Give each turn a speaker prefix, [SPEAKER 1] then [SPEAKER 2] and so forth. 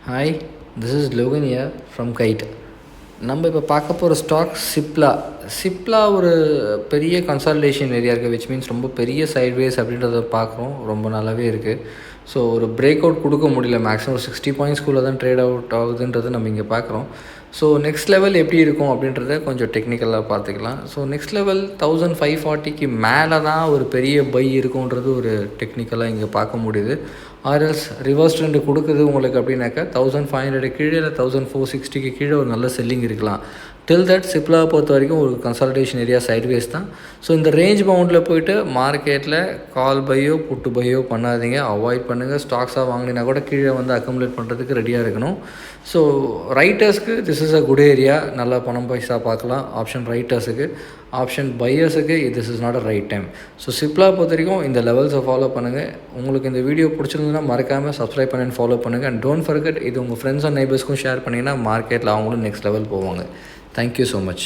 [SPEAKER 1] Hi, this is Logan hear from guide. நம்ம இப்போ பார்க்க போகிற ஸ்டாக் சிப்லா ஒரு பெரிய கன்சாலிடேஷன் ஏரியா இருக்குது, விச் மீன்ஸ் ரொம்ப பெரிய சைட்வேஸ் அப்படின்றத பார்க்குறோம். ரொம்ப நல்லாவே இருக்குது. ஸோ ஒரு பிரேக் அவுட் கொடுக்க முடியல, மேக்ஸிமம் ஒரு 60 பாயிண்ட்ஸ்குள்ளே தான் ட்ரேட் அவுட் ஆகுதுன்றது நம்ம இங்கே பார்க்குறோம். ஸோ நெக்ஸ்ட் லெவல் எப்படி இருக்கும் அப்படின்றத கொஞ்சம் டெக்னிக்கலாக பார்த்துக்கலாம். ஸோ நெக்ஸ்ட் லெவல் 1540க்கு மேலே தான் ஒரு பெரிய பை இருக்குன்றது ஒரு டெக்னிக்கலாக இங்கே பார்க்க முடியுது. ஆர்எல்ஸ் ரிவர்ஸ் ட்ரெண்டு கொடுக்குது உங்களுக்கு அப்படின்னாக்கா 1500 கீழே இல்லை 1460க்கு கீழே ஒரு நல்ல செல்லிங் இருக்கலாம். டில் தட் சிப்லாவை பொறுத்த வரைக்கும் ஒரு கன்சாலிடேஷன் ஏரியா சைட்வேஸ் தான். ஸோ இந்த ரேஞ்ச் பவுண்டில் போய்ட்டு மார்க்கெட்டில் கால் பையோ புட்டு பையோ பண்ணாதீங்க, அவாய்ட் பண்ணுங்கள். ஸ்டாக்ஸாக வாங்கினா கூட கீழே வந்து அக்கமுலேட் பண்ணுறதுக்கு ரெடியாக இருக்கணும். ஸோ ரைட்டர்ஸ்க்கு this is a good area, நல்லா பணம் பைசா பார்க்கலாம். ஆப்ஷன் ரைட்டர்ஸுக்கு, ஆப்ஷன் பையர்ஸுக்கு this is not a right time. So Cipla பொறுத்த வரைக்கும் இந்த லெவல்ஸை ஃபாலோ பண்ணுங்கள். உங்களுக்கு இந்த வீடியோ பிடிச்சிருந்ததுன்னா மறக்காமல் சப்ஸ்கிரைப் பண்ணி ஃபாலோ பண்ணுங்கள். அண்ட் டோன்ட் ஃபர்கெட், இது உங்கள் ஃப்ரெண்ட்ஸ் அண்ட் நெய்பர்ஸ்க்கும் ஷேர் பண்ணிங்கன்னா மார்க்கெட்டில் அவங்களும் நெக்ஸ்ட் லெவல் போவாங்க. Thank you so much.